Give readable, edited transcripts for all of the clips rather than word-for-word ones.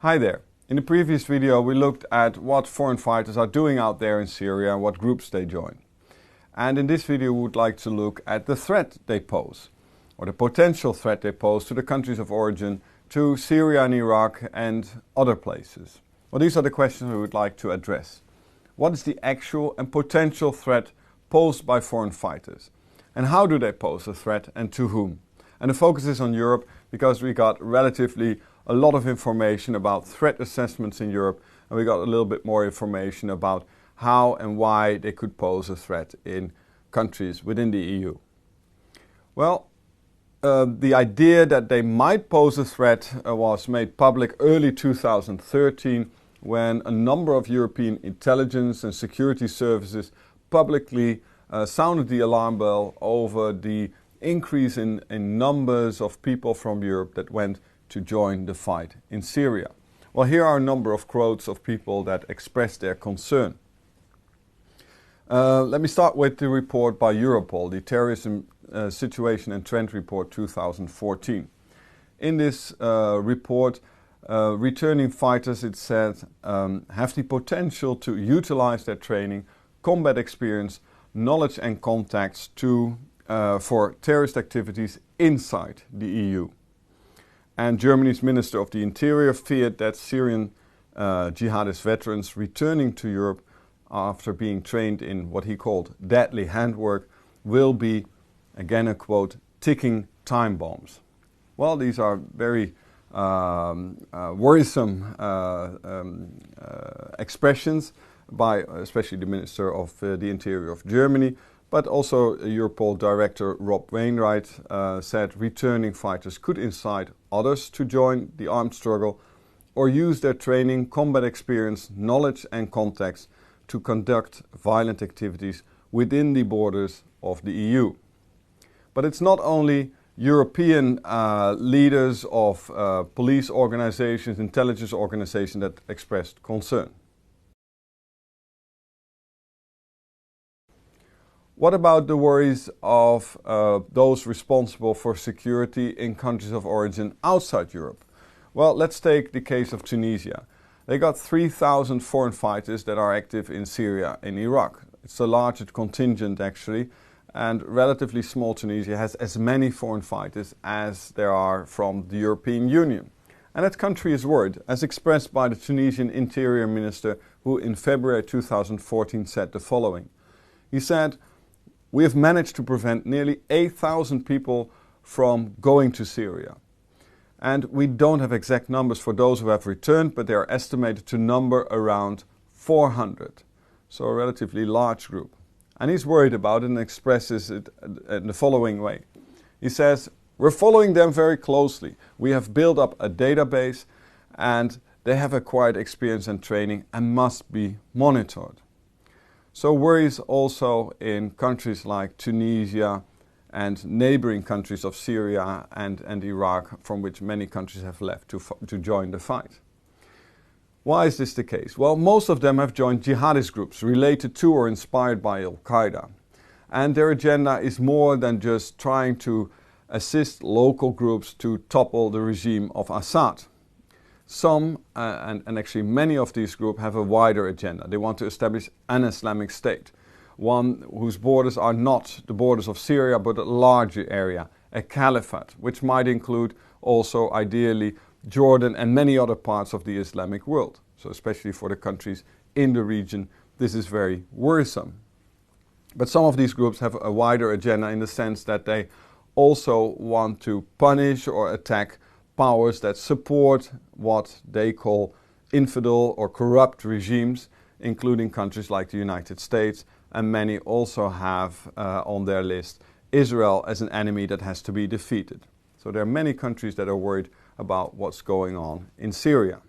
Hi there. In the previous video we looked at what foreign fighters are doing out there in Syria and what groups they join. And in this video we would like to look at the threat they pose, or the potential threat they pose to the countries of origin, to Syria and Iraq and other places. Well, these are the questions we would like to address. What is the actual and potential threat posed by foreign fighters? And how do they pose a threat and to whom? And the focus is on Europe because we got relatively a lot of information about threat assessments in Europe, and we got a little bit more information about how and why they could pose a threat in countries within the EU. Well, the idea that they might pose a threat was made public early 2013 when a number of European intelligence and security services publicly sounded the alarm bell over the increase in numbers of people from Europe that went to join the fight in Syria. Well, here are a number of quotes of people that expressed their concern. Let me start with the report by Europol, the Terrorism Situation and Trend Report 2014. In this report, returning fighters, it said, have the potential to utilize their training, combat experience, knowledge and contacts for terrorist activities inside the EU. And Germany's Minister of the Interior feared that Syrian jihadist veterans returning to Europe after being trained in what he called deadly handwork will be, again a quote, ticking time bombs. Well, these are very worrisome expressions by especially the Minister of the Interior of Germany, but also Europol Director Rob Wainwright said returning fighters could incite others to join the armed struggle or use their training, combat experience, knowledge and contacts to conduct violent activities within the borders of the EU. But it's not only European leaders of police organizations, intelligence organizations that expressed concern. What about the worries of those responsible for security in countries of origin outside Europe? Well, let's take the case of Tunisia. They got 3,000 foreign fighters that are active in Syria and Iraq. It's the largest contingent actually, and relatively small Tunisia has as many foreign fighters as there are from the European Union. And that country is worried, as expressed by the Tunisian Interior Minister, who in February 2014 said the following. He said, "We have managed to prevent nearly 8,000 people from going to Syria. And we don't have exact numbers for those who have returned, but they are estimated to number around 400. So a relatively large group." And he's worried about it and expresses it in the following way. He says, "We're following them very closely. We have built up a database and they have acquired experience and training and must be monitored." So worries also in countries like Tunisia and neighboring countries of Syria and Iraq, from which many countries have left to join the fight. Why is this the case? Well, most of them have joined jihadist groups related to or inspired by Al-Qaeda. And their agenda is more than just trying to assist local groups to topple the regime of Assad. Some, and actually many of these groups, have a wider agenda. They want to establish an Islamic State, one whose borders are not the borders of Syria but a larger area, a caliphate, which might include also ideally Jordan and many other parts of the Islamic world. So especially for the countries in the region, this is very worrisome. But some of these groups have a wider agenda in the sense that they also want to punish or attack powers that support what they call infidel or corrupt regimes, including countries like the United States, and many also have on their list Israel as an enemy that has to be defeated. So there are many countries that are worried about what's going on in Syria.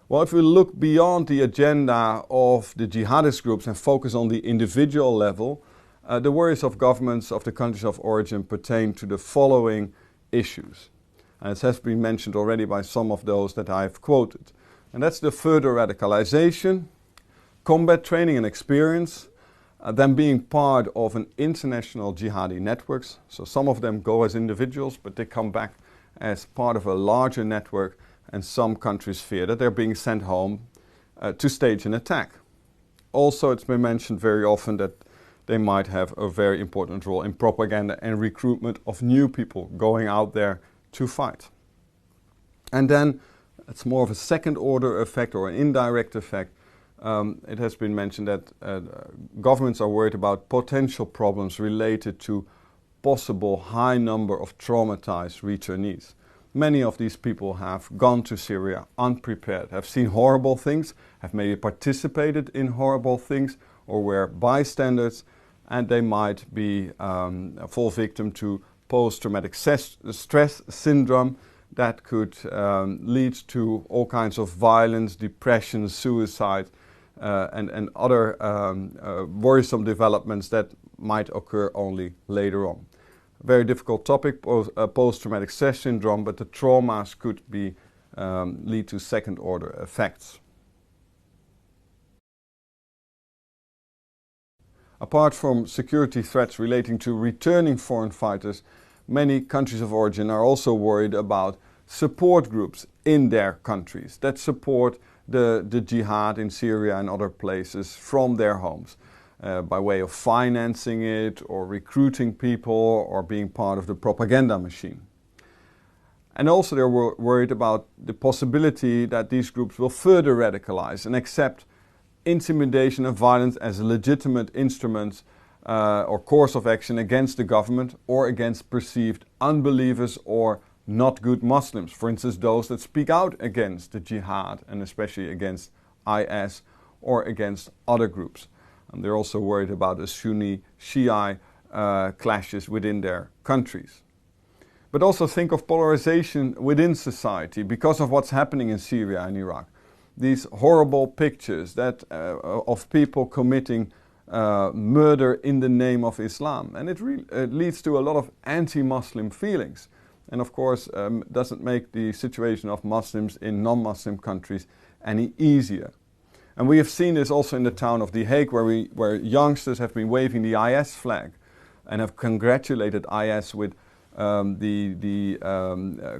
Well, if we look beyond the agenda of the jihadist groups and focus on the individual level, the worries of governments of the countries of origin pertain to the following issues. And it has been mentioned already by some of those that I've quoted. And that's the further radicalization, combat training and experience, them being part of an international jihadi networks. So some of them go as individuals, but they come back as part of a larger network and some countries fear that they're being sent home to stage an attack. Also, it's been mentioned very often that they might have a very important role in propaganda and recruitment of new people going out there to fight. And then it's more of a second order effect or an indirect effect. It has been mentioned that governments are worried about potential problems related to possible high number of traumatized returnees. Many of these people have gone to Syria unprepared, have seen horrible things, have maybe participated in horrible things or were bystanders, and they might be a full victim to post-traumatic stress syndrome that could lead to all kinds of violence, depression, suicide, and other worrisome developments that might occur only later on. Very difficult topic, post-traumatic stress syndrome, but the traumas could be lead to second-order effects. Apart from security threats relating to returning foreign fighters, many countries of origin are also worried about support groups in their countries that support the jihad in Syria and other places from their homes by way of financing it or recruiting people or being part of the propaganda machine. And also they're worried about the possibility that these groups will further radicalize and accept intimidation and violence as legitimate instruments or course of action against the government or against perceived unbelievers or not good Muslims. For instance, those that speak out against the jihad and especially against IS or against other groups. And they're also worried about the Sunni-Shia clashes within their countries. But also think of polarization within society because of what's happening in Syria and Iraq. These horrible pictures that of people committing murder in the name of Islam. And it leads to a lot of anti-Muslim feelings. And of course doesn't make the situation of Muslims in non-Muslim countries any easier. And we have seen this also in the town of The Hague where youngsters have been waving the IS flag and have congratulated IS with the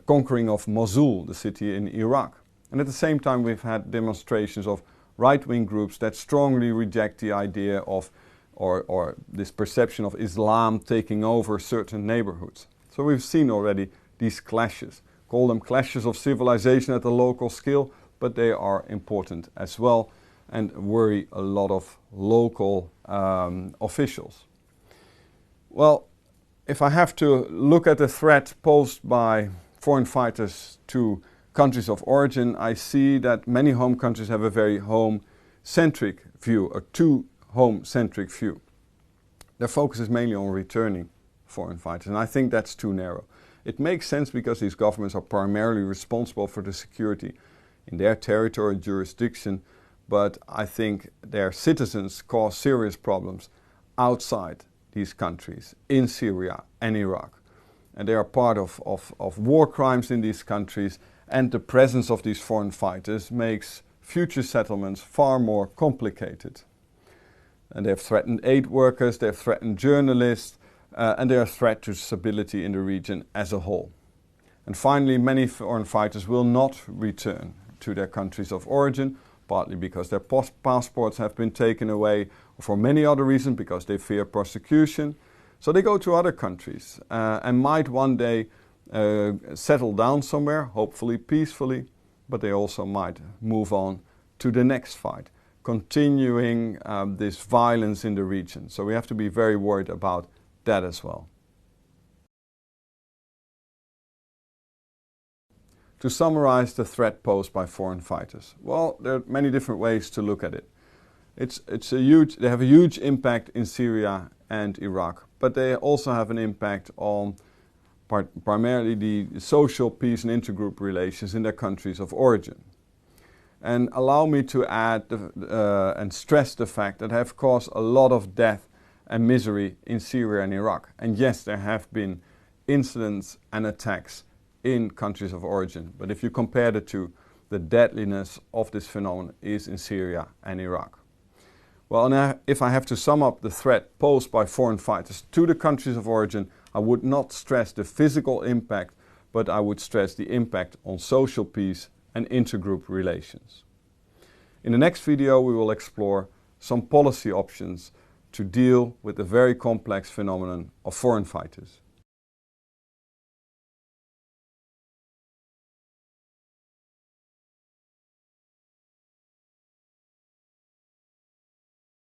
conquering of Mosul, the city in Iraq. And at the same time we've had demonstrations of right-wing groups that strongly reject the idea of or this perception of Islam taking over certain neighborhoods. So we've seen already these clashes. Call them clashes of civilization at the local scale, but they are important as well and worry a lot of local officials. Well, if I have to look at the threat posed by foreign fighters to countries of origin, I see that many home countries have a very home-centric view, a too home-centric view. Their focus is mainly on returning foreign fighters, and I think that's too narrow. It makes sense because these governments are primarily responsible for the security in their territory and jurisdiction, but I think their citizens cause serious problems outside these countries, in Syria and Iraq. And they are part of war crimes in these countries, and the presence of these foreign fighters makes future settlements far more complicated. And they have threatened aid workers, they have threatened journalists, and they are a threat to stability in the region as a whole. And finally, many foreign fighters will not return to their countries of origin, partly because their passports have been taken away, or for many other reasons, because they fear prosecution. So they go to other countries and might one day settle down somewhere, hopefully peacefully, but they also might move on to the next fight, continuing this violence in the region. So we have to be very worried about that as well. To summarize the threat posed by foreign fighters, well, there are many different ways to look at it. They have a huge impact in Syria and Iraq, but they also have an impact on primarily the social peace and intergroup relations in their countries of origin. And allow me to add and stress the fact that they have caused a lot of death and misery in Syria and Iraq. And yes, there have been incidents and attacks in countries of origin. But if you compare the two, the deadliness of this phenomenon is in Syria and Iraq. Well, and if I have to sum up the threat posed by foreign fighters to the countries of origin, I would not stress the physical impact, but I would stress the impact on social peace and intergroup relations. In the next video we will explore some policy options to deal with the very complex phenomenon of foreign fighters.